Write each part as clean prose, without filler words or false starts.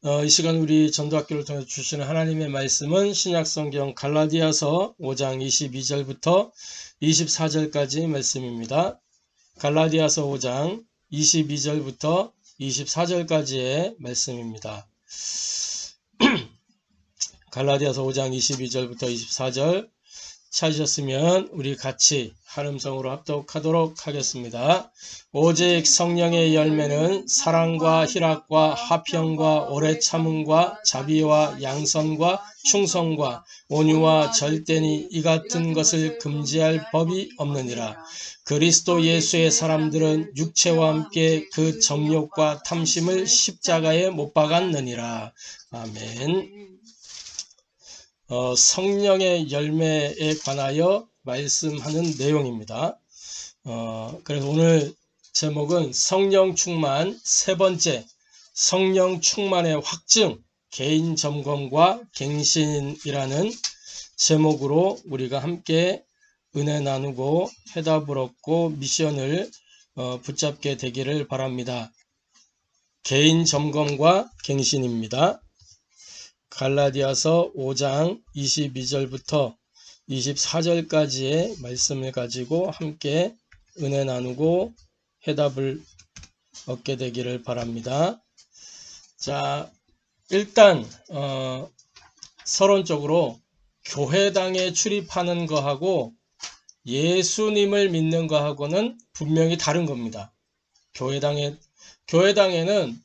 이 시간 우리 전도학교를 통해서 주시는 하나님의 말씀은 신약성경 갈라디아서 5장 22절부터 24절까지 말씀입니다. 갈라디아서 5장 22절부터 24절까지의 말씀입니다. 갈라디아서 5장 22절부터 24절 찾으셨으면 우리 같이 한음성으로 합독하도록 하겠습니다. 오직 성령의 열매는 사랑과 희락과 화평과 오래 참음과 자비와 양선과 충성과 온유와 절대니 이 같은 것을 금지할 법이 없느니라. 그리스도 예수의 사람들은 육체와 함께 그 정욕과 탐심을 십자가에 못 박았느니라. 아멘. 성령의 열매에 관하여 말씀하는 내용입니다. 그래서 오늘 제목은 성령 충만 세 번째, 성령 충만의 확증, 개인 점검과 갱신이라는 제목으로 우리가 함께 은혜 나누고 해답을 얻고 미션을 붙잡게 되기를 바랍니다. 개인 점검과 갱신입니다. 갈라디아서 5장 22절부터 24절까지의 말씀을 가지고 함께 은혜 나누고 해답을 얻게 되기를 바랍니다. 자, 일단 서론적으로 교회당에 출입하는 거하고 예수님을 믿는 거하고는 분명히 다른 겁니다. 교회당에는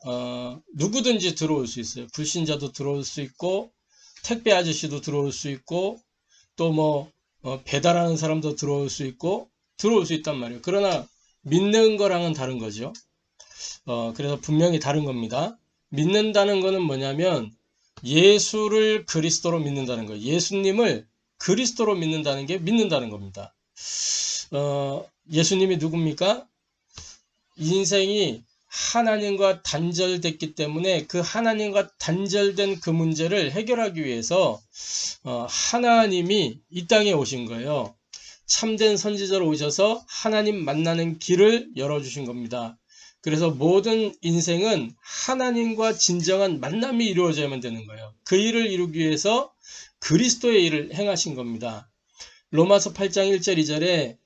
누구든지 들어올 수 있어요. 불신자도 들어올 수 있고 택배 아저씨도 들어올 수 있고 또 배달하는 사람도 들어올 수 있고 들어올 수 있단 말이에요. 그러나 믿는 거랑은 다른 거죠. 그래서 분명히 다른 겁니다. 믿는다는 거는 뭐냐면 예수를 그리스도로 믿는다는 거예요. 예수님을 그리스도로 믿는다는 게 믿는다는 겁니다. 예수님이 누굽니까? 인생이 하나님과 단절됐기 때문에 그 하나님과 단절된 그 문제를 해결하기 위해서 하나님이 이 땅에 오신 거예요. 참된 선지자로 오셔서 하나님 만나는 길을 열어주신 겁니다. 그래서 모든 인생은 하나님과 진정한 만남이 이루어져야만 되는 거예요. 그 일을 이루기 위해서 그리스도의 일을 행하신 겁니다. 로마서 8장 1절 2절에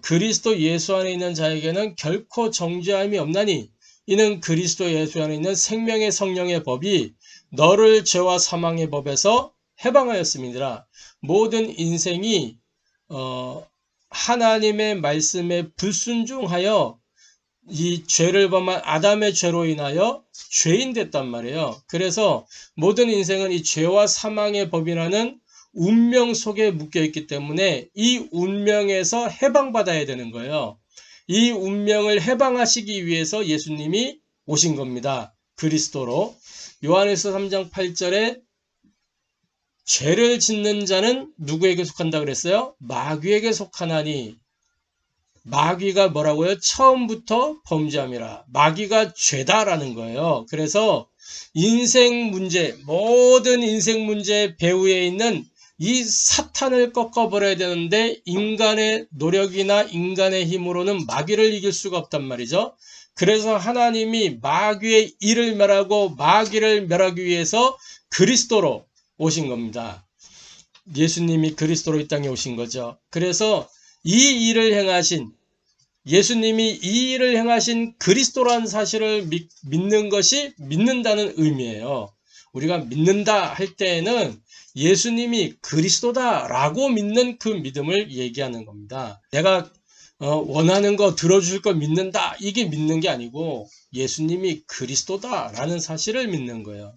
그리스도 예수 안에 있는 자에게는 결코 정죄함이 없나니 이는 그리스도 예수 안에 있는 생명의 성령의 법이 너를 죄와 사망의 법에서 해방하였음이니라. 모든 인생이 하나님의 말씀에 불순종하여 이 죄를 범한 아담의 죄로 인하여 죄인 됐단 말이에요. 그래서 모든 인생은 이 죄와 사망의 법이라는 운명 속에 묶여있기 때문에 이 운명에서 해방받아야 되는 거예요. 이 운명을 해방하시기 위해서 예수님이 오신 겁니다. 그리스도로. 요한일서 3장 8절에 죄를 짓는 자는 누구에게 속한다 그랬어요? 마귀에게 속하나니. 마귀가 뭐라고요? 처음부터 범죄함이라. 마귀가 죄다라는 거예요. 그래서 인생 문제, 모든 인생 문제 배후에 있는 이 사탄을 꺾어버려야 되는데 인간의 노력이나 인간의 힘으로는 마귀를 이길 수가 없단 말이죠. 그래서 하나님이 마귀의 일을 멸하고 마귀를 멸하기 위해서 그리스도로 오신 겁니다. 예수님이 그리스도로 이 땅에 오신 거죠. 그래서 이 일을 행하신 예수님이 이 일을 행하신 그리스도라는 사실을 믿는 것이 믿는다는 의미예요. 우리가 믿는다 할 때에는 예수님이 그리스도다라고 믿는 그 믿음을 얘기하는 겁니다. 내가 원하는 거 들어줄 거 믿는다 이게 믿는 게 아니고 예수님이 그리스도다라는 사실을 믿는 거예요.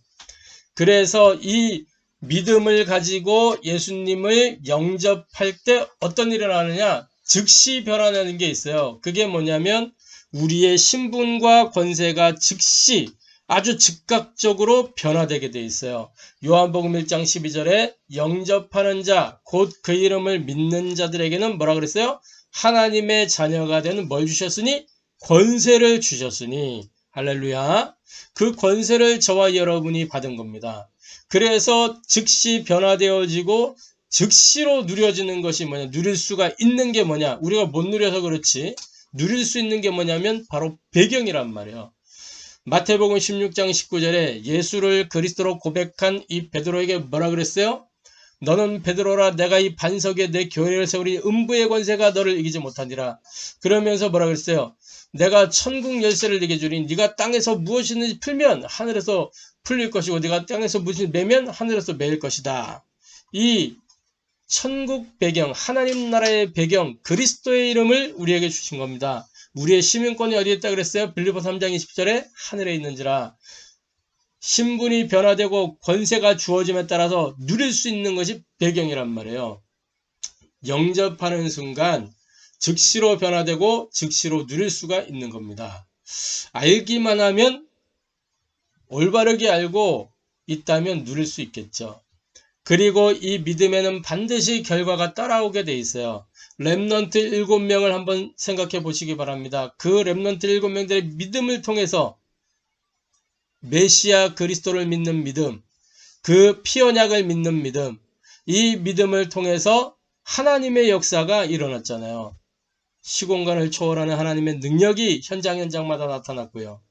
그래서 이 믿음을 가지고 예수님을 영접할 때 어떤 일이 일어나느냐? 즉시 변화되는 게 있어요. 그게 뭐냐면 우리의 신분과 권세가 즉시 아주 즉각적으로 변화되게 돼 있어요. 요한복음 1장 12절에 영접하는 자, 곧 그 이름을 믿는 자들에게는 뭐라 그랬어요? 하나님의 자녀가 되는 뭘 주셨으니? 권세를 주셨으니. 할렐루야. 그 권세를 저와 여러분이 받은 겁니다. 그래서 즉시 변화되어지고 즉시로 누려지는 것이 뭐냐? 누릴 수가 있는 게 뭐냐? 우리가 못 누려서 그렇지. 누릴 수 있는 게 뭐냐면 바로 배경이란 말이에요. 마태복음 16장 19절에 예수를 그리스도로 고백한 이 베드로에게 뭐라 그랬어요? 너는 베드로라, 내가 이 반석 위에 내 교회를 세우리, 음부의 권세가 너를 이기지 못하니라. 그러면서 뭐라 그랬어요? 내가 천국 열쇠를 네게 주리, 네가 땅에서 무엇이든지 풀면 하늘에서 풀릴 것이고 네가 땅에서 무엇이든지 매면 하늘에서 매일 것이다. 이 천국 배경, 하나님 나라의 배경, 그리스도의 이름을 우리에게 주신 겁니다. 우리의 시민권이 어디에 있다 그랬어요? 빌립보 3장 20절에 하늘에 있는지라. 신분이 변화되고 권세가 주어짐에 따라서 누릴 수 있는 것이 배경이란 말이에요. 영접하는 순간 즉시로 변화되고 즉시로 누릴 수가 있는 겁니다. 알기만 하면, 올바르게 알고 있다면 누릴 수 있겠죠. 그리고 이 믿음에는 반드시 결과가 따라오게 돼 있어요. 렘넌트 7명을 한번 생각해 보시기 바랍니다. 그 렘넌트 7명들의 믿음을 통해서 메시아 그리스도를 믿는 믿음, 그 피언약을 믿는 믿음, 이 믿음을 통해서 하나님의 역사가 일어났잖아요. 시공간을 초월하는 하나님의 능력이 현장마다 나타났고요.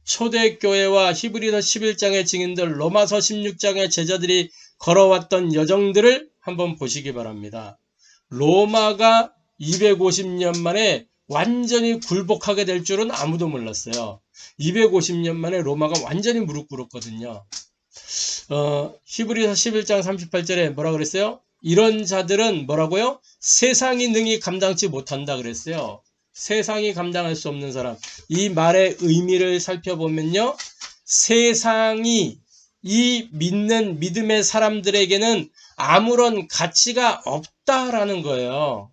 초대교회와 히브리서 11장의 증인들, 로마서 16장의 제자들이 걸어왔던 여정들을 한번 보시기 바랍니다. 로마가 250년 만에 완전히 굴복하게 될 줄은 아무도 몰랐어요. 250년 만에 로마가 완전히 무릎 꿇었거든요. 히브리서 11장 38절에 뭐라 그랬어요? 이런 자들은 뭐라고요? 세상이 능히 감당치 못한다 그랬어요. 세상이 감당할 수 없는 사람. 이 말의 의미를 살펴보면요, 세상이 이 믿는 믿음의 사람들에게는 아무런 가치가 없다라는 거예요.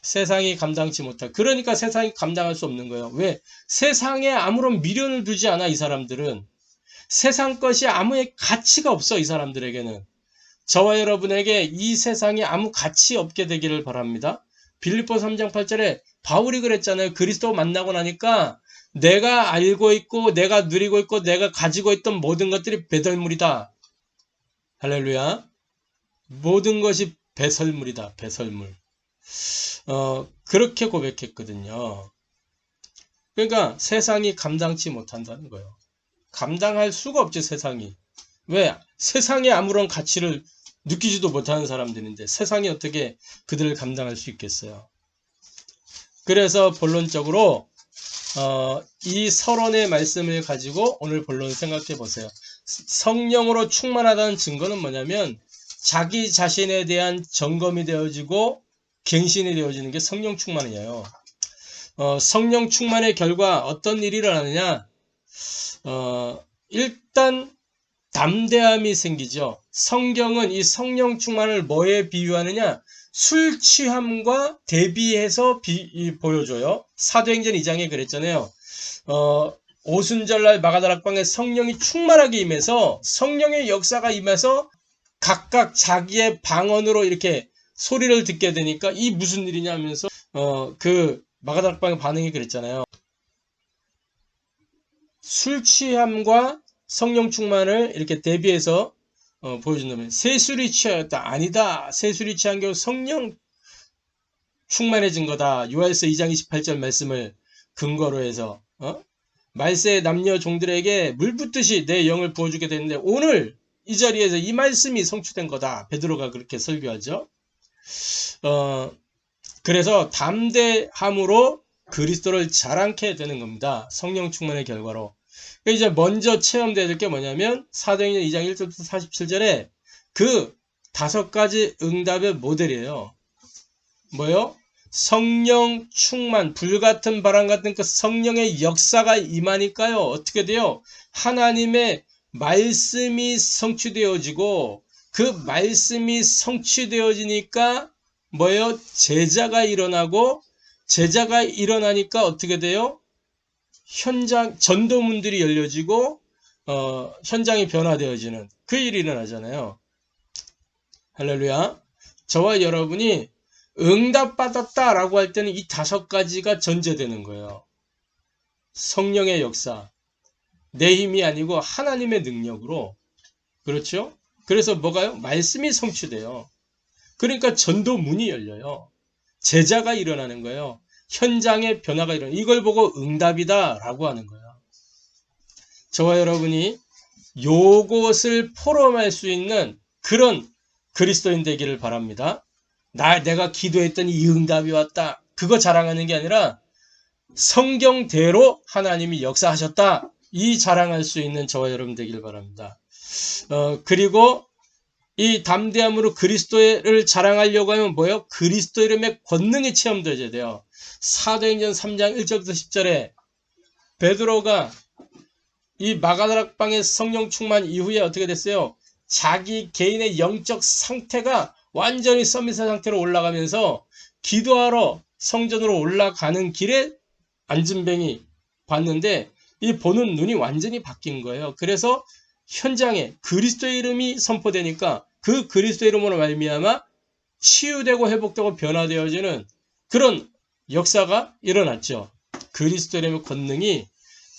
세상이 감당치 못할. 그러니까 세상이 감당할 수 없는 거예요. 왜? 세상에 아무런 미련을 두지 않아, 이 사람들은. 세상 것이 아무의 가치가 없어, 이 사람들에게는. 저와 여러분에게 이 세상이 아무 가치 없게 되기를 바랍니다. 빌립보 3장 8절에 바울이 그랬잖아요. 그리스도 만나고 나니까 내가 알고 있고 내가 누리고 있고 내가 가지고 있던 모든 것들이 배설물이다. 할렐루야. 모든 것이 배설물이다. 배설물. 그렇게 고백했거든요. 그러니까 세상이 감당치 못한다는 거예요. 감당할 수가 없지, 세상이. 왜? 세상에 아무런 가치를 느끼지도 못하는 사람들인데 세상이 어떻게 그들을 감당할 수 있겠어요? 그래서 본론적으로 이 서론의 말씀을 가지고 오늘 본론 생각해 보세요. 성령으로 충만하다는 증거는 뭐냐면 자기 자신에 대한 점검이 되어지고 갱신이 되어지는 게 성령 충만이에요. 성령 충만의 결과 어떤 일이 일어나느냐? 일단 담대함이 생기죠. 성경은 이 성령 충만을 뭐에 비유하느냐? 술 취함과 대비해서 보여줘요. 사도행전 2장에 그랬잖아요. 오순절날 마가다락방에 성령이 충만하게 임해서 성령의 역사가 임해서 각각 자기의 방언으로 이렇게 소리를 듣게 되니까 이 무슨 일이냐 하면서 그 마가다락방의 반응이 그랬잖아요. 술 취함과 성령 충만을 이렇게 대비해서 보여준다면 세술이 취하였다. 아니다. 세술이 취한 게 성령 충만해진 거다. 요한일서 2장 28절 말씀을 근거로 해서 말세의 남녀 종들에게 물 붓듯이 내 영을 부어주게 되는데 오늘 이 자리에서 이 말씀이 성취된 거다. 베드로가 그렇게 설교하죠. 그래서 담대함으로 그리스도를 자랑케 되는 겁니다. 성령 충만의 결과로. 이제 먼저 체험돼야 될 게 뭐냐면 사도행전 2장 1절부터 47절에 그 5가지 응답의 모델이에요. 뭐요? 성령 충만, 불같은 바람 같은 그 성령의 역사가 임하니까요. 어떻게 돼요? 하나님의 말씀이 성취되어지고 그 말씀이 성취되어지니까 뭐예요? 제자가 일어나고 제자가 일어나니까 어떻게 돼요? 현장 전도문들이 열려지고 현장이 변화되어지는 그 일이 일어나잖아요. 할렐루야. 저와 여러분이 응답받았다라고 할 때는 이 5가지가 전제되는 거예요. 성령의 역사, 내 힘이 아니고 하나님의 능력으로. 그렇죠? 그래서 뭐가요? 말씀이 성취돼요. 그러니까 전도문이 열려요. 제자가 일어나는 거예요. 현장의 변화가 일어나요. 이걸 보고 응답이다 라고 하는 거예요. 저와 여러분이 요것을 포럼할 수 있는 그런 그리스도인 되기를 바랍니다. 내가 기도했더니 이 응답이 왔다. 그거 자랑하는 게 아니라 성경대로 하나님이 역사하셨다. 이 자랑할 수 있는 저와 여러분 되기를 바랍니다. 그리고 이 담대함으로 그리스도를 자랑하려고 하면 뭐예요? 그리스도 이름의 권능이 체험되어야 돼요. 사도행전 3장 1절부터 10절에 베드로가 이 마가다락방의 성령 충만 이후에 어떻게 됐어요? 자기 개인의 영적 상태가 완전히 서밋한 상태로 올라가면서 기도하러 성전으로 올라가는 길에 안진뱅이 봤는데 이 보는 눈이 완전히 바뀐 거예요. 그래서 현장에 그리스도의 이름이 선포되니까 그 그리스도 이름으로 말미암아 치유되고 회복되고 변화되어지는 그런 역사가 일어났죠. 그리스도 이름의 권능이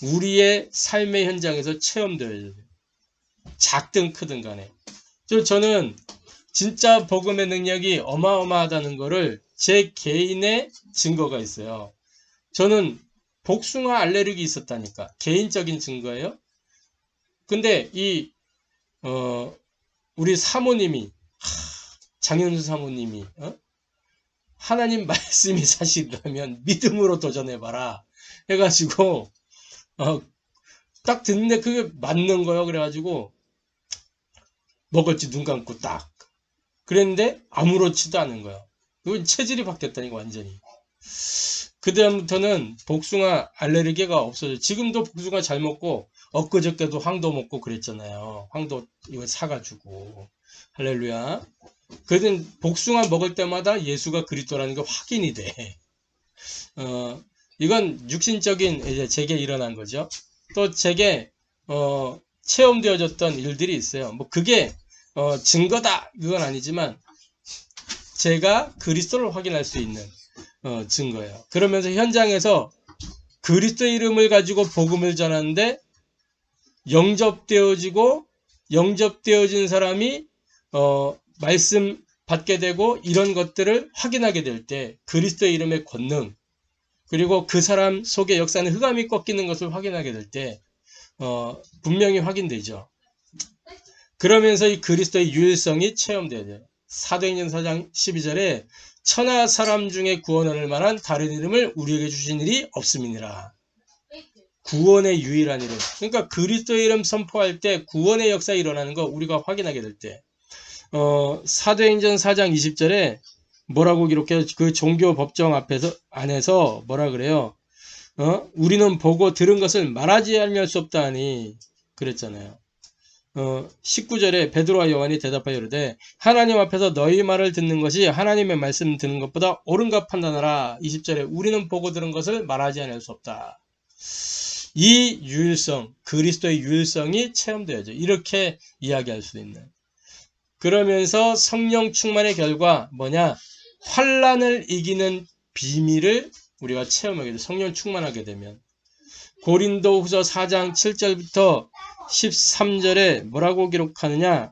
우리의 삶의 현장에서 체험되어야 돼요. 작든 크든 간에. 저는 진짜 복음의 능력이 어마어마하다는 거를 제 개인의 증거가 있어요. 저는 복숭아 알레르기 있었다니까. 개인적인 증거예요. 근데 우리 사모님이, 장현수 사모님이, 하나님 말씀이 사실이라면 믿음으로 도전해봐라. 해가지고, 딱 듣는데 그게 맞는 거예요. 그래가지고, 먹었지, 눈 감고 딱. 그랬는데, 아무렇지도 않은 거예요. 그건 체질이 바뀌었다니까, 완전히. 그다음부터는 복숭아 알레르기가 없어져. 지금도 복숭아 잘 먹고, 엊그저께도 황도 먹고 그랬잖아요. 황도 이거 사가지고. 할렐루야. 그래도 복숭아 먹을 때마다 예수가 그리스도라는 게 확인이 돼. 이건 육신적인 이제 제게 일어난 거죠. 또 제게 체험되어졌던 일들이 있어요. 뭐 그게 증거다 그건 아니지만 제가 그리스도를 확인할 수 있는 증거예요. 그러면서 현장에서 그리스도의 이름을 가지고 복음을 전하는데 영접되어진 사람이 말씀 받게 되고 이런 것들을 확인하게 될 때 그리스도의 이름의 권능 그리고 그 사람 속에 역사는 흑암이 꺾이는 것을 확인하게 될 때 분명히 확인되죠. 그러면서 이 그리스도의 유일성이 체험돼야 돼요. 사도행전 4장 12절에 천하 사람 중에 구원을 만한 다른 이름을 우리에게 주신 일이 없음이니라. 구원의 유일한 이름. 그러니까 그리스도의 이름 선포할 때 구원의 역사 일어나는 거 우리가 확인하게 될 때 사도행전 4장 20절에 뭐라고 기록해요? 그 종교 법정 안에서 뭐라 그래요? 우리는 보고 들은 것을 말하지 아니할 수 없다 하니 그랬잖아요. 19절에 베드로와 요한이 대답하여 이르되 하나님 앞에서 너희 말을 듣는 것이 하나님의 말씀 듣는 것보다 옳은가 판단하라. 20절에 우리는 보고 들은 것을 말하지 아니할 수 없다. 이 유일성, 그리스도의 유일성이 체험되어야죠. 이렇게 이야기할 수 있는. 그러면서 성령 충만의 결과 뭐냐? 환난을 이기는 비밀을 우리가 체험하게 돼. 성령 충만하게 되면. 고린도후서 4장 7절부터 13절에 뭐라고 기록하느냐?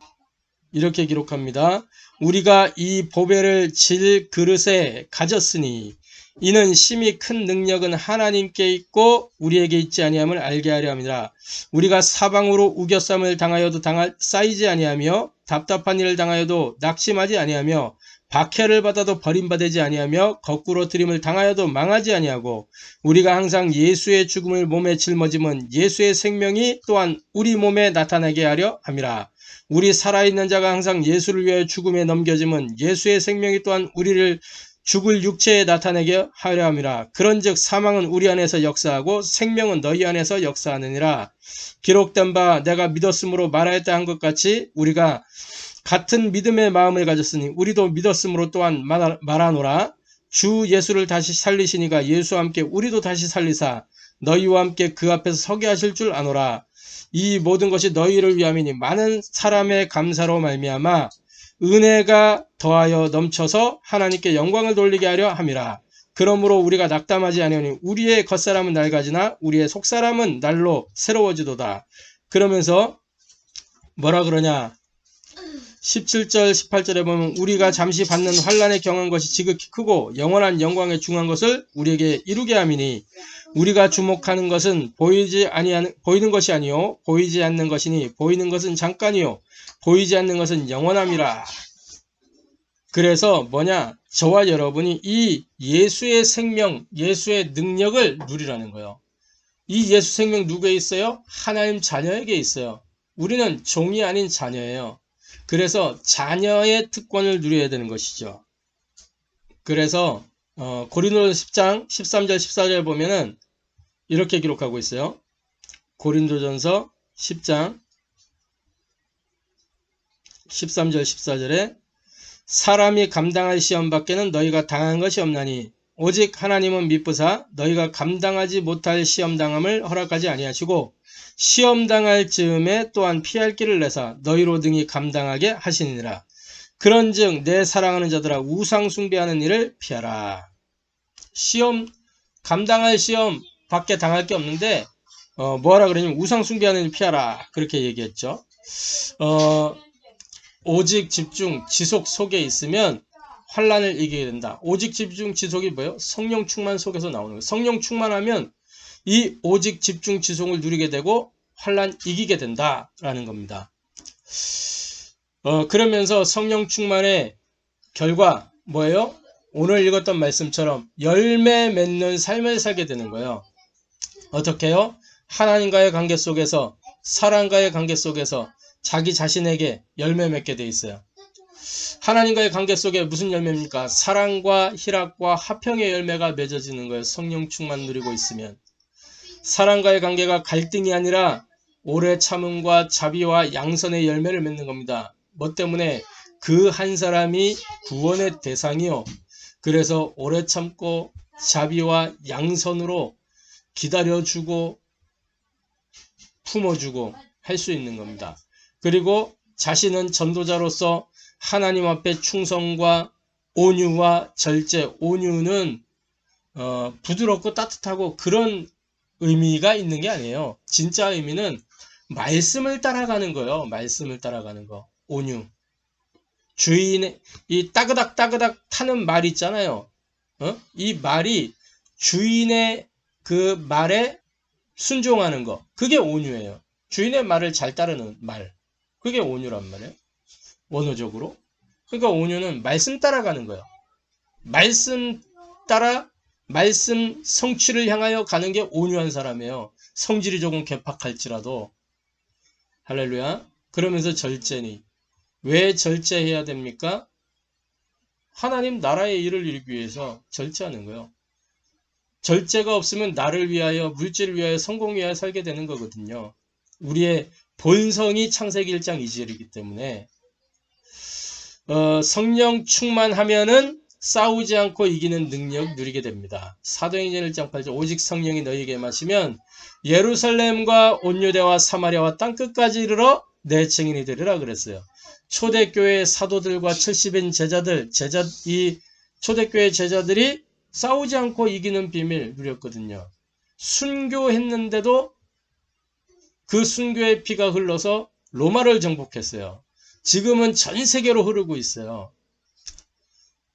이렇게 기록합니다. 우리가 이 보배를 질 그릇에 가졌으니 이는 심히 큰 능력은 하나님께 있고 우리에게 있지 아니함을 알게 하려 함이라. 우리가 사방으로 우겨쌈을 당하여도 쌓이지 아니하며 답답한 일을 당하여도 낙심하지 아니하며 박해를 받아도 버림받지 아니하며 거꾸로 들임을 당하여도 망하지 아니하고 우리가 항상 예수의 죽음을 몸에 짊어짐은 예수의 생명이 또한 우리 몸에 나타나게 하려 함이라. 우리 살아있는 자가 항상 예수를 위하여 죽음에 넘겨짐은 예수의 생명이 또한 우리를 죽을 육체에 나타내게 하려 함이라. 그런즉 사망은 우리 안에서 역사하고 생명은 너희 안에서 역사하느니라. 기록된 바 내가 믿었으므로 말하였다 한 것 같이 우리가 같은 믿음의 마음을 가졌으니 우리도 믿었으므로 또한 말하노라. 주 예수를 다시 살리시니가 예수와 함께 우리도 다시 살리사 너희와 함께 그 앞에서 서게 하실 줄 아노라. 이 모든 것이 너희를 위함이니 많은 사람의 감사로 말미암아 은혜가 더하여 넘쳐서 하나님께 영광을 돌리게 하려 함이라. 그러므로 우리가 낙담하지 아니하니 우리의 겉사람은 낡아지나 우리의 속사람은 날로 새로워지도다. 그러면서 뭐라 그러냐? 17절 18절에 보면 우리가 잠시 받는 환난에 경한 것이 지극히 크고 영원한 영광에 중한 것을 우리에게 이루게 함이니 우리가 주목하는 것은 보이는 것이 아니요 보이지 않는 것이니 보이는 것은 잠깐이요 보이지 않는 것은 영원함이라. 그래서 뭐냐? 저와 여러분이 이 예수의 생명, 예수의 능력을 누리라는 거예요. 이 예수 생명 누구에 있어요? 하나님 자녀에게 있어요. 우리는 종이 아닌 자녀예요. 그래서 자녀의 특권을 누려야 되는 것이죠. 그래서 고린도전서 10장 13절 14절 보면은 이렇게 기록하고 있어요. 고린도전서 10장 13절 14절에 사람이 감당할 시험 밖에는 너희가 당한 것이 없나니 오직 하나님은 미쁘사 너희가 감당하지 못할 시험당함을 허락하지 아니하시고 시험당할 즈음에 또한 피할 길을 내사 너희로 등이 감당하게 하시니라. 그런즉 내 사랑하는 자들아 우상 숭배하는 일을 피하라. 감당할 시험 밖에 당할 게 없는데 뭐하라 그러냐면 우상 숭배하는 일 피하라 그렇게 얘기했죠. 오직 집중 지속 속에 있으면 환난을 이기게 된다. 오직 집중 지속이 뭐예요? 성령 충만 속에서 나오는 거예요. 성령 충만하면 이 오직 집중 지속을 누리게 되고 환난 이기게 된다라는 겁니다. 그러면서 성령 충만의 결과 뭐예요? 오늘 읽었던 말씀처럼 열매 맺는 삶을 살게 되는 거예요. 어떻게 해요? 하나님과의 관계 속에서 사랑과의 관계 속에서 자기 자신에게 열매 맺게 돼 있어요. 하나님과의 관계 속에 무슨 열매입니까? 사랑과 희락과 화평의 열매가 맺어지는 거예요. 성령 충만 누리고 있으면. 사랑과의 관계가 갈등이 아니라 오래 참음과 자비와 양선의 열매를 맺는 겁니다. 뭐 때문에? 그 한 사람이 구원의 대상이요. 그래서 오래 참고 자비와 양선으로 기다려주고 품어주고 할 수 있는 겁니다. 그리고 자신은 전도자로서 하나님 앞에 충성과 온유와 절제, 온유는 부드럽고 따뜻하고 그런 의미가 있는 게 아니에요. 진짜 의미는 말씀을 따라가는 거예요. 말씀을 따라가는 거. 온유. 주인의 이 따그닥 타는 말 있잖아요. 이 말이 주인의 그 말에 순종하는 거. 그게 온유예요. 주인의 말을 잘 따르는 말. 그게 온유란 말이에요. 원어적으로. 그러니까 온유는 말씀 따라가는 거예요. 말씀 따라 말씀 성취를 향하여 가는 게 온유한 사람이에요. 성질이 조금 개팍할지라도. 할렐루야. 그러면서 절제니. 왜 절제해야 됩니까? 하나님 나라의 일을 이루기 위해서 절제하는 거예요. 절제가 없으면 나를 위하여, 물질을 위하여, 성공을 위하여 살게 되는 거거든요. 우리의 본성이 창세기 1장 2절이기 때문에 성령 충만하면은 싸우지 않고 이기는 능력 누리게 됩니다. 사도행전 1장 8절 오직 성령이 너희에게 임하시면 예루살렘과 온 유대와 사마리아와 땅끝까지 이르러 내 증인이 되리라 그랬어요. 초대교회 사도들과 70인 제자들, 이 초대교회 제자들이 싸우지 않고 이기는 비밀 누렸거든요. 순교했는데도 그 순교의 피가 흘러서 로마를 정복했어요. 지금은 전 세계로 흐르고 있어요.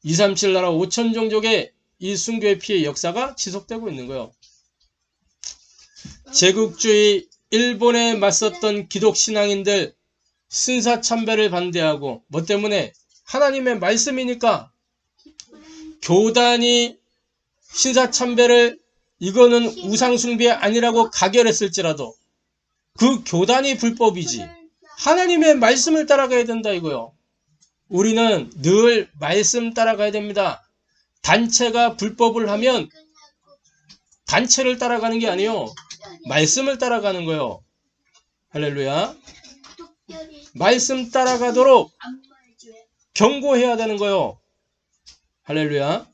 237 나라 5천 종족의 이 순교의 피의 역사가 지속되고 있는 거예요. 제국주의 일본에 맞섰던 기독신앙인들 신사참배를 반대하고 뭐 때문에? 하나님의 말씀이니까. 교단이 신사참배를 이거는 우상숭배 아니라고 가결했을지라도 그 교단이 불법이지. 하나님의 말씀을 따라가야 된다 이거요. 우리는 늘 말씀 따라가야 됩니다. 단체가 불법을 하면 단체를 따라가는 게 아니에요. 말씀을 따라가는 거예요. 할렐루야. 말씀 따라가도록 경고해야 되는 거예요. 할렐루야.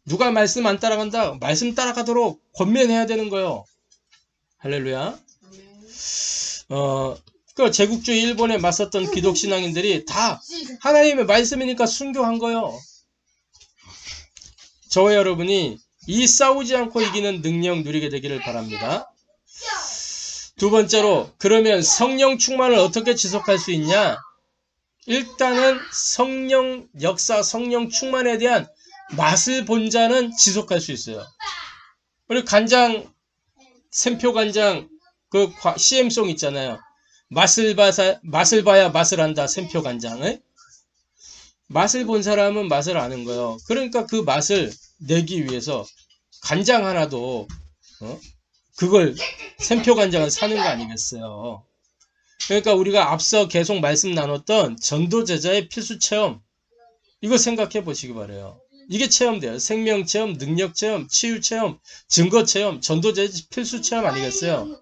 누가 말씀 안 따라간다? 말씀 따라가도록 권면해야 되는 거예요. 할렐루야. 그 제국주의 일본에 맞섰던 기독신앙인들이 다 하나님의 말씀이니까 순교한 거예요. 저와 여러분이 이 싸우지 않고 이기는 능력 누리게 되기를 바랍니다. 두 번째로, 그러면 성령 충만을 어떻게 지속할 수 있냐? 일단은 성령 역사, 성령 충만에 대한 맛을 본 자는 지속할 수 있어요. 그리고 간장, 샘표 간장, 그 CM송 있잖아요. 맛을 봐야 맛을 안다, 샘표 간장을. 맛을 본 사람은 맛을 아는 거예요. 그러니까 그 맛을 내기 위해서 간장 하나도, 그걸, 샘표 간장을 사는 거 아니겠어요. 그러니까 우리가 앞서 계속 말씀 나눴던 전도제자의 필수 체험, 이거 생각해 보시기 바라요. 이게 체험돼요. 생명 체험, 능력 체험, 치유 체험, 증거 체험, 전도제자 필수 체험 아니겠어요.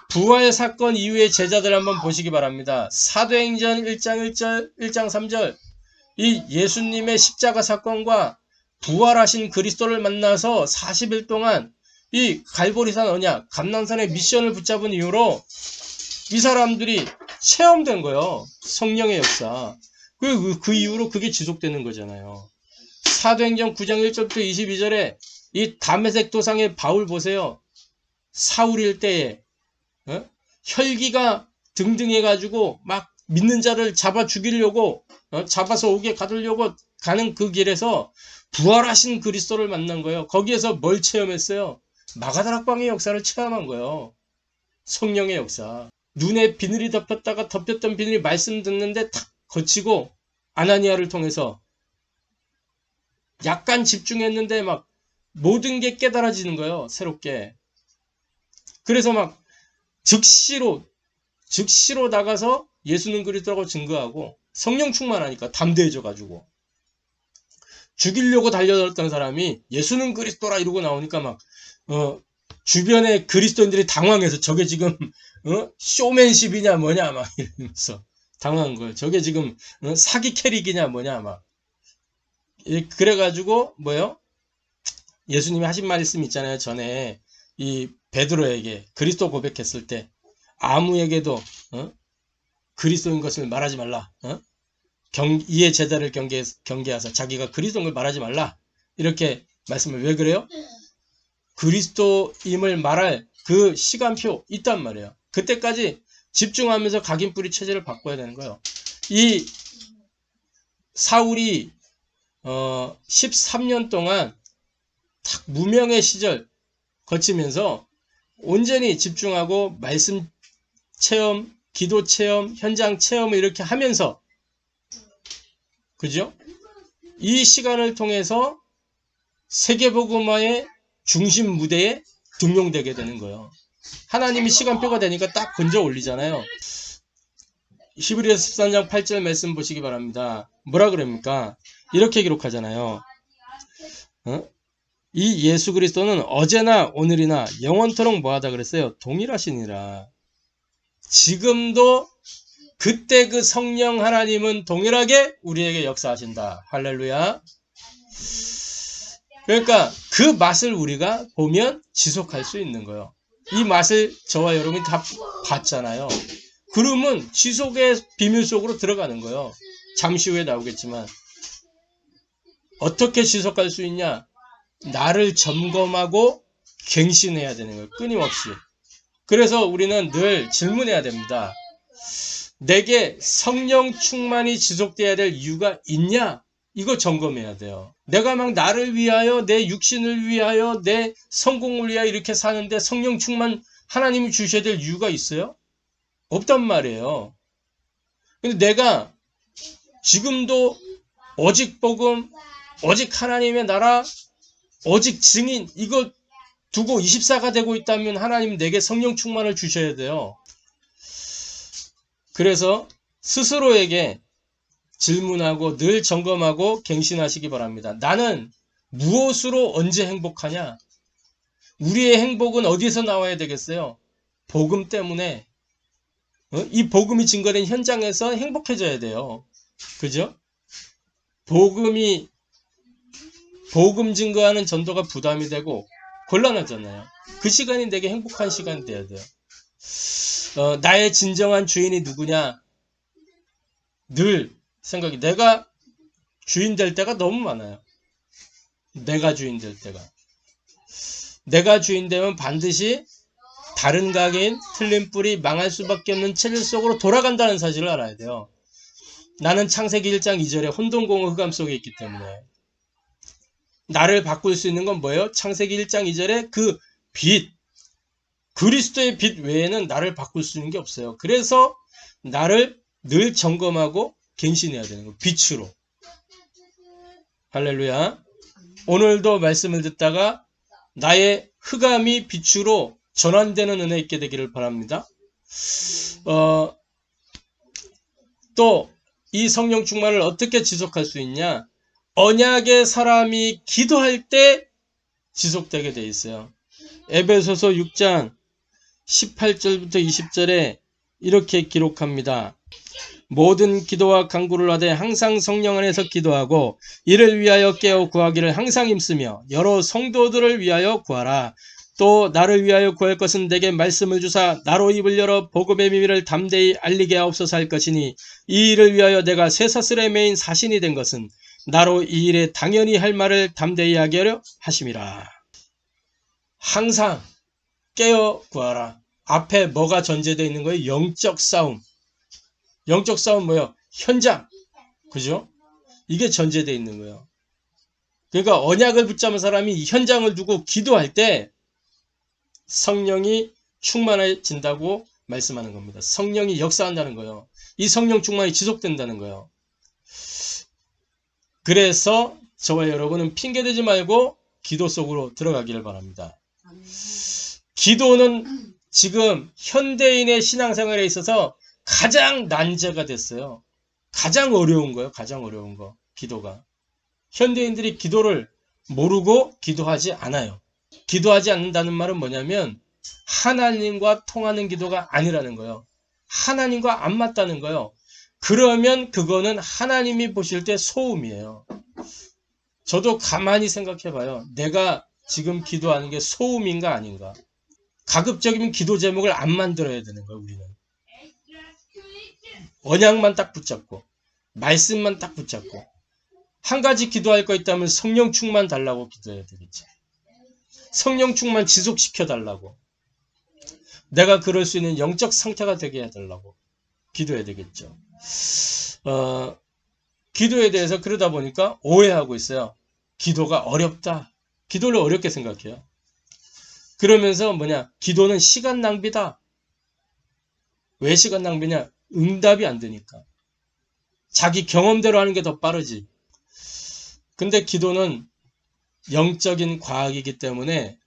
부활 사건 이후의 제자들 한번 보시기 바랍니다. 사도행전 1장 1장 3절, 이 예수님의 십자가 사건과 부활하신 그리스도를 만나서 40일 동안 이 갈보리산 언약, 감난산의 미션을 붙잡은 이후로 이 사람들이 체험된 거예요. 성령의 역사. 그 이후로 그게 지속되는 거잖아요. 사도행전 9장 1절부터 22절에 이 다메섹 도상의 바울 보세요. 사울일 때에 혈기가 등등해가지고 막 믿는 자를 잡아 죽이려고 잡아서 옥에 가두려고 가는 그 길에서 부활하신 그리스도를 만난 거예요. 거기에서 뭘 체험했어요? 마가다락방의 역사를 체험한 거예요. 성령의 역사. 눈에 비늘이 덮였다가 덮였던 비늘이 말씀 듣는데 탁 거치고 아나니아를 통해서 약간 집중했는데 막 모든 게 깨달아지는 거예요. 새롭게. 그래서 막 즉시로 나가서 예수는 그리스도라고 증거하고 성령 충만하니까 담대해져 가지고 죽이려고 달려들었던 사람이 예수는 그리스도라 이러고 나오니까 막 주변의 그리스도인들이 당황해서 저게 지금 쇼맨십이냐 뭐냐 막 이러면서 당황한 거예요. 저게 지금 사기 캐릭이냐 뭐냐 막. 그래가지고 뭐요? 예수님이 하신 말씀 있잖아요. 전에 이 베드로에게 그리스도 고백했을 때 아무에게도 그리스도인 것을 말하지 말라. 이의 제자를 경계하사 자기가 그리스도인 걸 말하지 말라. 이렇게 말씀을 왜 그래요? 그리스도임을 말할 그 시간표 있단 말이에요. 그때까지 집중하면서 각인뿌리 체제를 바꿔야 되는 거예요. 이 사울이 13년 동안 딱 무명의 시절 거치면서 온전히 집중하고 말씀 체험, 기도 체험, 현장 체험을 이렇게 하면서 그죠? 이 시간을 통해서 세계복음화의 중심 무대에 등용되게 되는 거예요. 하나님이 시간표가 되니까 딱 건져 올리잖아요. 히브리서 13장 8절 말씀 보시기 바랍니다. 뭐라 그럽니까? 이렇게 기록하잖아요. 이 예수 그리스도는 어제나 오늘이나 영원토록 뭐하다 그랬어요? 동일하시니라. 지금도 그때 그 성령 하나님은 동일하게 우리에게 역사하신다. 할렐루야. 그러니까 그 맛을 우리가 보면 지속할 수 있는 거예요. 이 맛을 저와 여러분이 다 봤잖아요. 그러면 지속의 비밀 속으로 들어가는 거예요. 잠시 후에 나오겠지만 어떻게 지속할 수 있냐? 나를 점검하고 갱신해야 되는 거예요. 끊임없이. 그래서 우리는 늘 질문해야 됩니다. 내게 성령 충만이 지속돼야 될 이유가 있냐? 이거 점검해야 돼요. 내가 막 나를 위하여, 내 육신을 위하여, 내 성공을 위하여 이렇게 사는데 성령 충만 하나님이 주셔야 될 이유가 있어요? 없단 말이에요. 근데 내가 지금도 오직 복음, 오직 하나님의 나라, 오직 증인 이거 두고 24가 되고 있다면 하나님 내게 성령 충만을 주셔야 돼요. 그래서 스스로에게 질문하고 늘 점검하고 갱신하시기 바랍니다. 나는 무엇으로 언제 행복하냐? 우리의 행복은 어디서 나와야 되겠어요? 복음 때문에. 이 복음이 증거된 현장에서 행복해져야 돼요. 그죠? 복음 증거하는 전도가 부담이 되고 곤란하잖아요. 그 시간이 내게 행복한 시간이 돼야 돼요. 나의 진정한 주인이 누구냐? 늘 생각이 내가 주인 될 때가 너무 많아요. 내가 주인 될 때가. 내가 주인 되면 반드시 다른 각인, 틀린 뿌리, 망할 수밖에 없는 체질 속으로 돌아간다는 사실을 알아야 돼요. 나는 창세기 1장 2절에 혼돈공허 흑암 속에 있기 때문에. 나를 바꿀 수 있는 건 뭐예요? 창세기 1장 2절에 그 빛, 그리스도의 빛 외에는 나를 바꿀 수 있는 게 없어요. 그래서 나를 늘 점검하고 갱신해야 되는 거예요. 빛으로. 할렐루야. 오늘도 말씀을 듣다가 나의 흑암이 빛으로 전환되는 은혜 있게 되기를 바랍니다. 또 이 성령 충만을 어떻게 지속할 수 있냐? 언약의 사람이 기도할 때 지속되게 돼 있어요. 에베소서 6장 18절부터 20절에 이렇게 기록합니다. 모든 기도와 간구를 하되 항상 성령 안에서 기도하고 이를 위하여 깨어 구하기를 항상 힘쓰며 여러 성도들을 위하여 구하라. 또 나를 위하여 구할 것은 내게 말씀을 주사 나로 입을 열어 복음의 비밀을 담대히 알리게 하옵소서 할 것이니 이 일을 위하여 내가 쇠사슬에 매인 사신이 된 것은 나로 이 일에 당연히 할 말을 담대히 하게 하려 하심이라. 항상 깨어 구하라. 앞에 뭐가 전제되어 있는 거예요? 영적 싸움. 영적 싸움 뭐예요? 현장. 그죠? 이게 전제되어 있는 거예요. 그러니까 언약을 붙잡은 사람이 현장을 두고 기도할 때 성령이 충만해진다고 말씀하는 겁니다. 성령이 역사한다는 거예요. 이 성령 충만이 지속된다는 거예요. 그래서 저와 여러분은 핑계대지 말고 기도 속으로 들어가기를 바랍니다. 기도는 지금 현대인의 신앙생활에 있어서 가장 난제가 됐어요. 가장 어려운 거예요. 가장 어려운 거. 기도가. 현대인들이 기도를 모르고 기도하지 않아요. 기도하지 않는다는 말은 뭐냐면 하나님과 통하는 기도가 아니라는 거예요. 하나님과 안 맞다는 거예요. 그러면 그거는 하나님이 보실 때 소음이에요. 저도 가만히 생각해 봐요. 내가 지금 기도하는 게 소음인가 아닌가. 가급적이면 기도 제목을 안 만들어야 되는 거예요. 우리는. 언약만 딱 붙잡고 말씀만 딱 붙잡고 한 가지 기도할 거 있다면 성령 충만 달라고 기도해야 되겠죠. 성령 충만 지속시켜 달라고. 내가 그럴 수 있는 영적 상태가 되게 해달라고 기도해야 되겠죠. 기도에 대해서 그러다 보니까 오해하고 있어요. 기도가 어렵다. 기도를 어렵게 생각해요. 그러면서 기도는 시간 낭비다. 왜 시간 낭비냐? 응답이 안 되니까. 자기 경험대로 하는 게 더 빠르지. 근데 기도는 영적인 과학이기 때문에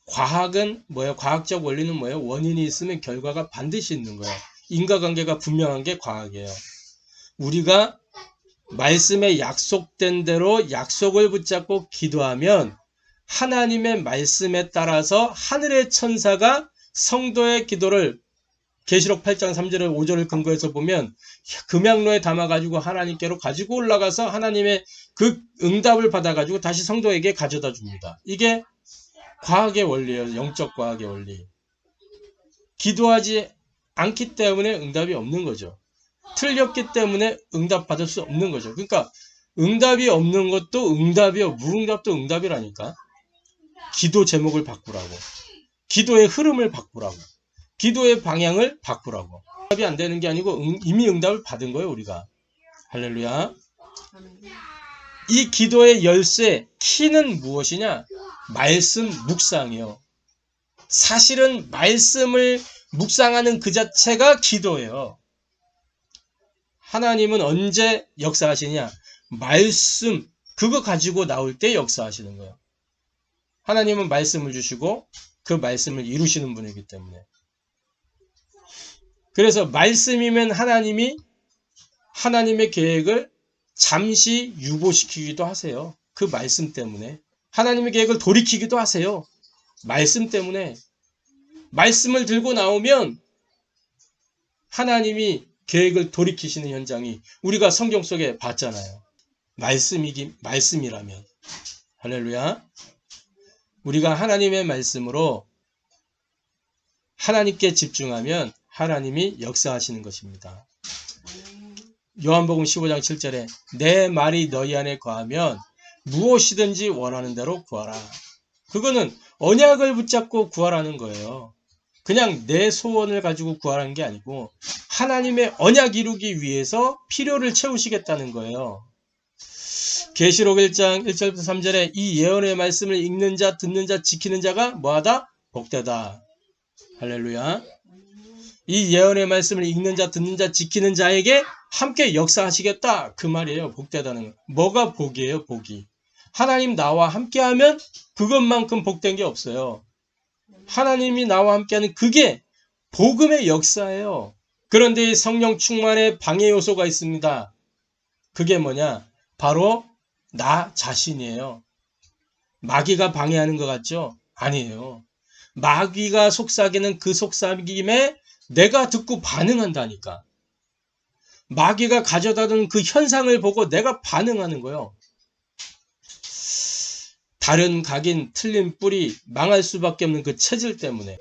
과학은 뭐예요? 과학적 원리는 뭐예요? 원인이 있으면 결과가 반드시 있는 거예요. 인과관계가 분명한 게 과학이에요. 우리가 말씀에 약속된 대로 약속을 붙잡고 기도하면 하나님의 말씀에 따라서 하늘의 천사가 성도의 기도를 계시록 8장 3절에 5절을 근거해서 보면 금양로에 담아가지고 하나님께로 가지고 올라가서 하나님의 그 응답을 받아가지고 다시 성도에게 가져다 줍니다. 이게 과학의 원리예요. 영적 과학의 원리. 기도하지 않기 때문에 응답이 없는 거죠. 틀렸기 때문에 응답 받을 수 없는 거죠. 그러니까 응답이 없는 것도 응답이요. 무응답도 응답이라니까. 기도 제목을 바꾸라고. 기도의 흐름을 바꾸라고. 기도의 방향을 바꾸라고. 응답이 안 되는 게 아니고 이미 응답을 받은 거예요. 우리가. 할렐루야. 이 기도의 열쇠, 키는 무엇이냐? 말씀 묵상이요. 사실은 말씀을 묵상하는 그 자체가 기도예요. 하나님은 언제 역사하시냐? 말씀, 그거 가지고 나올 때 역사하시는 거예요. 하나님은 말씀을 주시고 그 말씀을 이루시는 분이기 때문에. 그래서 말씀이면 하나님이 하나님의 계획을 잠시 유보시키기도 하세요. 그 말씀 때문에. 하나님의 계획을 돌이키기도 하세요. 말씀 때문에. 말씀을 들고 나오면 하나님이 계획을 돌이키시는 현장이 우리가 성경 속에 봤잖아요. 말씀이라면. 할렐루야. 우리가 하나님의 말씀으로 하나님께 집중하면 하나님이 역사하시는 것입니다. 요한복음 15장 7절에 내 말이 너희 안에 거하면 무엇이든지 원하는 대로 구하라. 그거는 언약을 붙잡고 구하라는 거예요. 그냥 내 소원을 가지고 구하라는 게 아니고 하나님의 언약 이루기 위해서 필요를 채우시겠다는 거예요. 계시록 1장 1절부터 3절에 이 예언의 말씀을 읽는 자, 듣는 자, 지키는 자가 뭐하다? 복되다. 할렐루야. 이 예언의 말씀을 읽는 자, 듣는 자, 지키는 자에게 함께 역사하시겠다. 그 말이에요. 복되다는 거. 뭐가 복이에요? 복이. 하나님 나와 함께하면 그것만큼 복된 게 없어요. 하나님이 나와 함께하는 그게 복음의 역사예요. 그런데 성령 충만의 방해 요소가 있습니다. 그게 뭐냐? 바로 나 자신이에요. 마귀가 방해하는 것 같죠? 아니에요. 마귀가 속삭이는 그 속삭임에 내가 듣고 반응한다니까. 마귀가 가져다주는 그 현상을 보고 내가 반응하는 거예요. 다른 각인, 틀린 뿌리, 망할 수밖에 없는 그 체질 때문에.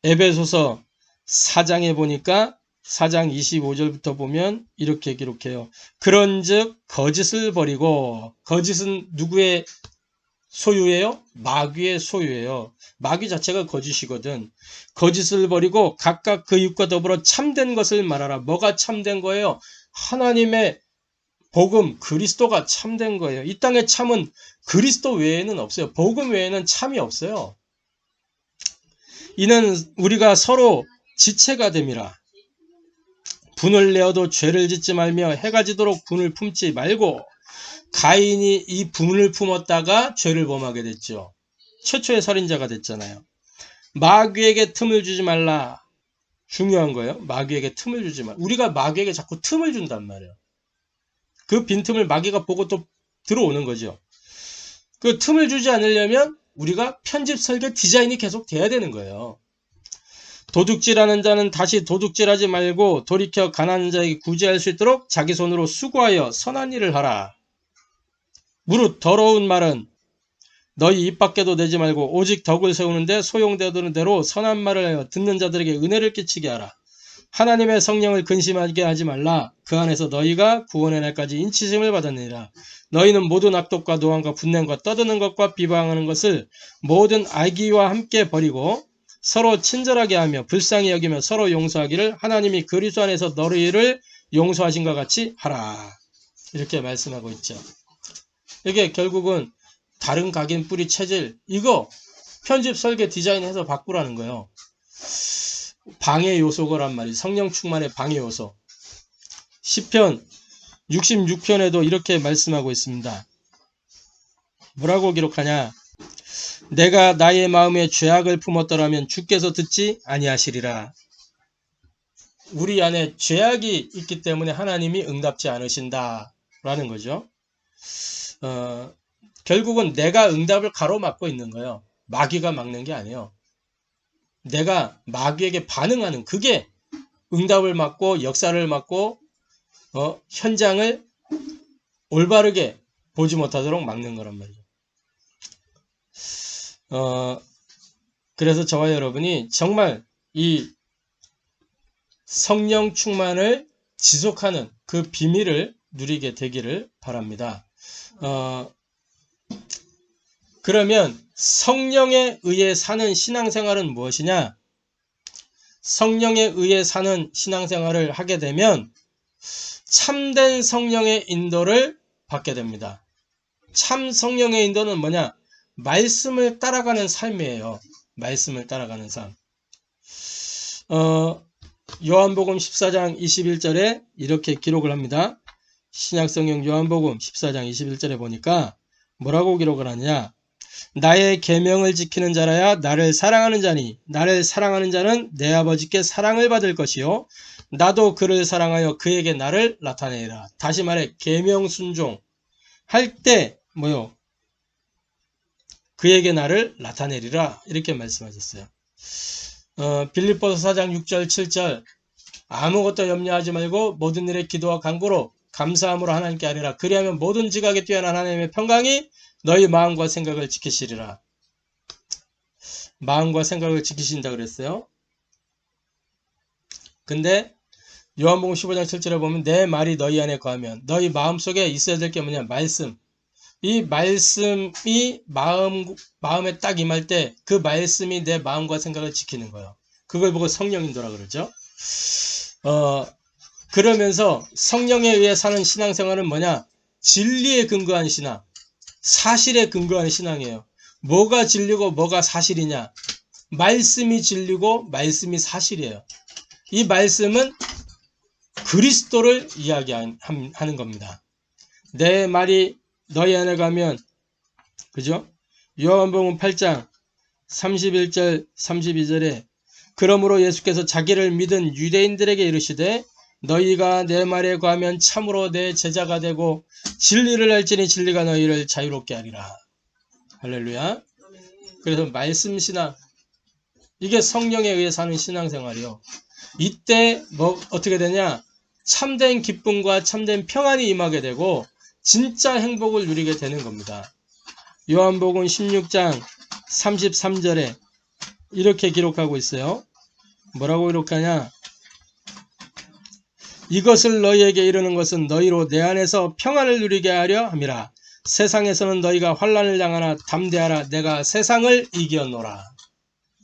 에베소서 4장에 보니까 4장 25절부터 보면 이렇게 기록해요. 그런즉 거짓을 버리고, 거짓은 누구의 소유예요? 마귀의 소유예요. 마귀 자체가 거짓이거든. 거짓을 버리고 각각 그 입과 더불어 참된 것을 말하라. 뭐가 참된 거예요? 하나님의 복음, 그리스도가 참된 거예요. 이 땅의 참은 그리스도 외에는 없어요. 복음 외에는 참이 없어요. 이는 우리가 서로 지체가 됨이라. 분을 내어도 죄를 짓지 말며 해가 지도록 분을 품지 말고, 가인이 이 분을 품었다가 죄를 범하게 됐죠. 최초의 살인자가 됐잖아요. 마귀에게 틈을 주지 말라. 중요한 거예요. 마귀에게 틈을 주지 말라. 우리가 마귀에게 자꾸 틈을 준단 말이에요. 그 빈틈을 마귀가 보고 또 들어오는 거죠. 그 틈을 주지 않으려면 우리가 편집 설계 디자인이 계속 돼야 되는 거예요. 도둑질하는 자는 다시 도둑질하지 말고 돌이켜 가난한 자에게 구제할 수 있도록 자기 손으로 수고하여 선한 일을 하라. 무릇 더러운 말은 너희 입 밖에도 내지 말고 오직 덕을 세우는데 소용되는 대로 선한 말을 하여 듣는 자들에게 은혜를 끼치게 하라. 하나님의 성령을 근심하게 하지 말라. 그 안에서 너희가 구원의 날까지 인치심을 받았느니라. 너희는 모든 악독과 노함과 분냄과 떠드는 것과 비방하는 것을 모든 악의와 함께 버리고 서로 친절하게 하며 불쌍히 여기며 서로 용서하기를 하나님이 그리스도 안에서 너희를 용서하신 것 같이 하라. 이렇게 말씀하고 있죠. 이게 결국은 다른 각인 뿌리 체질, 이거 편집 설계 디자인해서 바꾸라는 거예요. 방해 요소거란 말이에요. 성령 충만의 방해 요소. 시편 66편에도 이렇게 말씀하고 있습니다. 뭐라고 기록하냐? 내가 나의 마음에 죄악을 품었더라면 주께서 듣지 아니하시리라. 우리 안에 죄악이 있기 때문에 하나님이 응답지 않으신다 라는 거죠. 결국은 내가 응답을 가로막고 있는 거예요. 마귀가 막는 게 아니에요. 내가 마귀에게 반응하는 그게 응답을 막고 역사를 막고 현장을 올바르게 보지 못하도록 막는 거란 말이죠. 그래서 저와 여러분이 정말 이 성령 충만을 지속하는 그 비밀을 누리게 되기를 바랍니다. 그러면 성령에 의해 사는 신앙생활은 무엇이냐? 성령에 의해 사는 신앙생활을 하게 되면 참된 성령의 인도를 받게 됩니다. 참 성령의 인도는 뭐냐? 말씀을 따라가는 삶이에요. 말씀을 따라가는 삶. 요한복음 14장 21절에 이렇게 기록을 합니다. 신약성경 요한복음 14장 21절에 보니까 뭐라고 기록을 하느냐? 나의 계명을 지키는 자라야 나를 사랑하는 자니 나를 사랑하는 자는 내 아버지께 사랑을 받을 것이요 나도 그를 사랑하여 그에게 나를 나타내리라. 다시 말해 계명 순종 할 때 뭐요? 그에게 나를 나타내리라 이렇게 말씀하셨어요. 빌립보서 4장 6절 7절 아무것도 염려하지 말고 모든 일에 기도와 간구로 감사함으로 하나님께 아뢰라. 그리하면 모든 지각에 뛰어난 하나님의 평강이 너희 마음과 생각을 지키시리라. 마음과 생각을 지키신다 그랬어요. 근데 요한복음 15장 7절에 보면 내 말이 너희 안에 거하면 너희 마음속에 있어야 될 게 뭐냐? 말씀. 이 말씀이 마음에 딱 임할 때 그 말씀이 내 마음과 생각을 지키는 거예요. 그걸 보고 성령인도라 그러죠. 그러면서 성령에 의해 사는 신앙생활은 뭐냐? 진리에 근거한 신앙, 사실에 근거한 신앙이에요. 뭐가 진리고 뭐가 사실이냐? 말씀이 진리고 말씀이 사실이에요. 이 말씀은 그리스도를 이야기하는 겁니다. 내 말이 너희 안에 가면, 그죠? 요한복음 8장 31절 32절에 그러므로 예수께서 자기를 믿은 유대인들에게 이르시되 너희가 내 말에 거하면 참으로 내 제자가 되고 진리를 알지니 진리가 너희를 자유롭게 하리라. 할렐루야. 그래서 말씀 신앙, 이게 성령에 의해 사는 신앙생활이요. 이때 뭐 어떻게 되냐? 참된 기쁨과 참된 평안이 임하게 되고 진짜 행복을 누리게 되는 겁니다. 요한복음 16장 33절에 이렇게 기록하고 있어요. 뭐라고 기록하냐? 이것을 너희에게 이르는 것은 너희로 내 안에서 평안을 누리게 하려 함이라. 세상에서는 너희가 환난을 당하나 담대하라. 내가 세상을 이겼노라.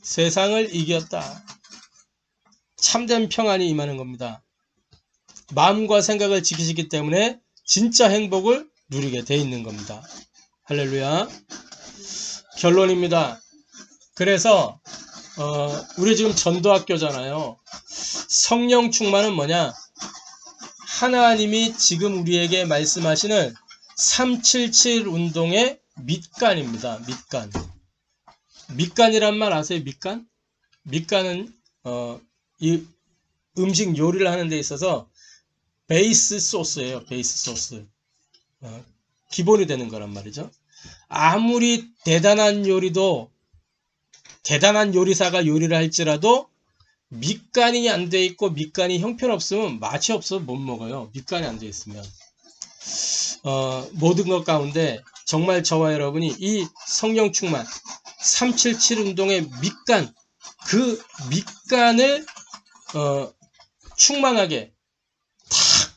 세상을 이겼다. 참된 평안이 임하는 겁니다. 마음과 생각을 지키시기 때문에 진짜 행복을 누리게 돼 있는 겁니다. 할렐루야. 결론입니다. 그래서 우리 지금 전도학교잖아요. 성령 충만은 뭐냐? 하나님이 지금 우리에게 말씀하시는 377 운동의 밑간입니다. 밑간. 밑간이란 말 아세요? 밑간? 밑간은 이 음식 요리를 하는 데 있어서 베이스 소스예요. 베이스 소스. 기본이 되는 거란 말이죠. 아무리 대단한 요리도, 대단한 요리사가 요리를 할지라도 밑간이 안 돼 있고 밑간이 형편없으면 맛이 없어 못 먹어요. 밑간이 안 돼 있으면. 모든 것 가운데 정말 저와 여러분이 이 성령 충만 377 운동의 밑간, 그 밑간을 충만하게 탁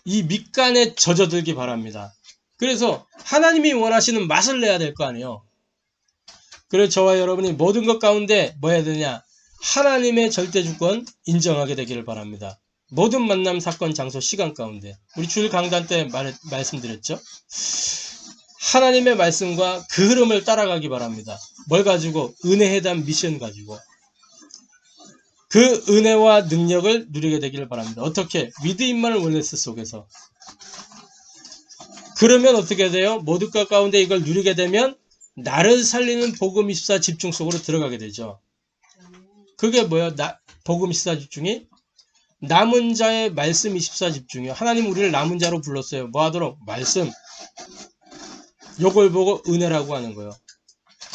이 밑간에 젖어들기 바랍니다. 그래서 하나님이 원하시는 맛을 내야 될 거 아니에요. 그래서 저와 여러분이 모든 것 가운데 뭐 해야 되냐? 하나님의 절대 주권 인정하게 되기를 바랍니다. 모든 만남, 사건, 장소, 시간 가운데. 우리 주일 강단 때 말씀드렸죠? 하나님의 말씀과 그 흐름을 따라가기 바랍니다. 뭘 가지고? 은혜 회담 미션 가지고. 그 은혜와 능력을 누리게 되기를 바랍니다. 어떻게? 위드 임마누엘 원네스 속에서. 그러면 어떻게 돼요? 모든 것 가운데 이걸 누리게 되면 나를 살리는 복음 24 집중 속으로 들어가게 되죠. 그게 뭐예요? 복음 24 집중이? 남은 자의 말씀 24 집중이요. 하나님 우리를 남은 자로 불렀어요. 뭐 하도록? 말씀. 요걸 보고 은혜라고 하는 거예요.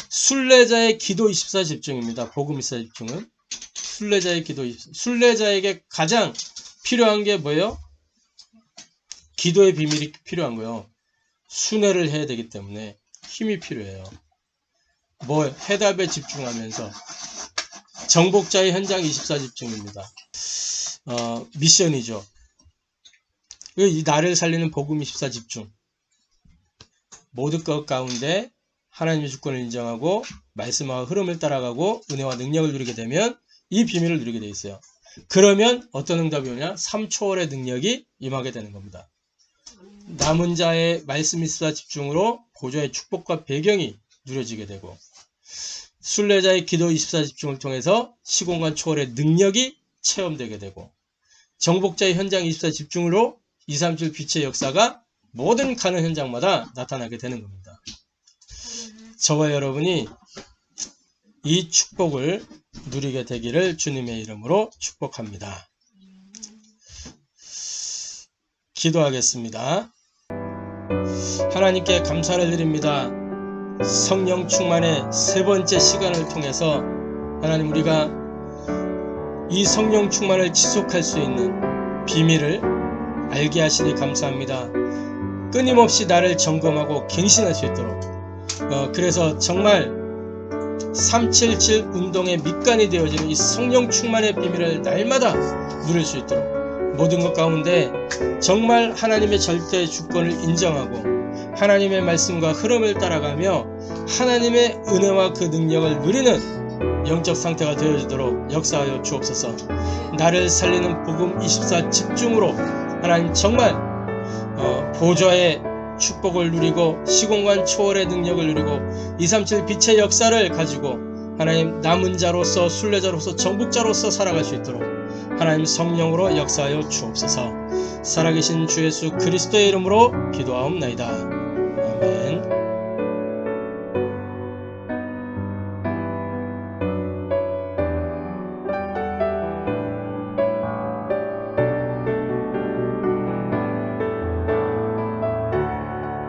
순례자의 기도 24 집중입니다. 복음 24 집중은. 순례자의 기도 24. 순례자에게 가장 필요한 게 뭐예요? 기도의 비밀이 필요한 거예요. 순회를 해야 되기 때문에 힘이 필요해요. 뭐 해답에 집중하면서 정복자의 현장 24 집중입니다. 미션이죠. 이 나를 살리는 복음 24 집중. 모든 것 가운데 하나님의 주권을 인정하고 말씀과 흐름을 따라가고 은혜와 능력을 누리게 되면 이 비밀을 누리게 돼 있어요. 그러면 어떤 응답이 오냐? 3초월의 능력이 임하게 되는 겁니다. 남은 자의 말씀 24 집중으로 보좌의 축복과 배경이 누려지게 되고 순례자의 기도 24 집중을 통해서 시공간 초월의 능력이 체험되게 되고 정복자의 현장 24 집중으로 237 빛의 역사가 모든 가는 현장마다 나타나게 되는 겁니다. 저와 여러분이 이 축복을 누리게 되기를 주님의 이름으로 축복합니다. 기도하겠습니다. 하나님께 감사를 드립니다. 성령 충만의 세 번째 시간을 통해서 하나님 우리가 이 성령 충만을 지속할 수 있는 비밀을 알게 하시니 감사합니다. 끊임없이 나를 점검하고 갱신할 수 있도록 그래서 정말 377 운동의 밑간이 되어지는 이 성령 충만의 비밀을 날마다 누릴 수 있도록 모든 것 가운데 정말 하나님의 절대 주권을 인정하고 하나님의 말씀과 흐름을 따라가며 하나님의 은혜와 그 능력을 누리는 영적 상태가 되어지도록 역사하여 주옵소서. 나를 살리는 복음 24 집중으로 하나님 정말 보좌의 축복을 누리고 시공간 초월의 능력을 누리고 237 빛의 역사를 가지고 하나님 남은 자로서 순례자로서 정복자로서 살아갈 수 있도록 하나님 성령으로 역사하여 주옵소서. 살아계신 주 예수 그리스도의 이름으로 기도하옵나이다.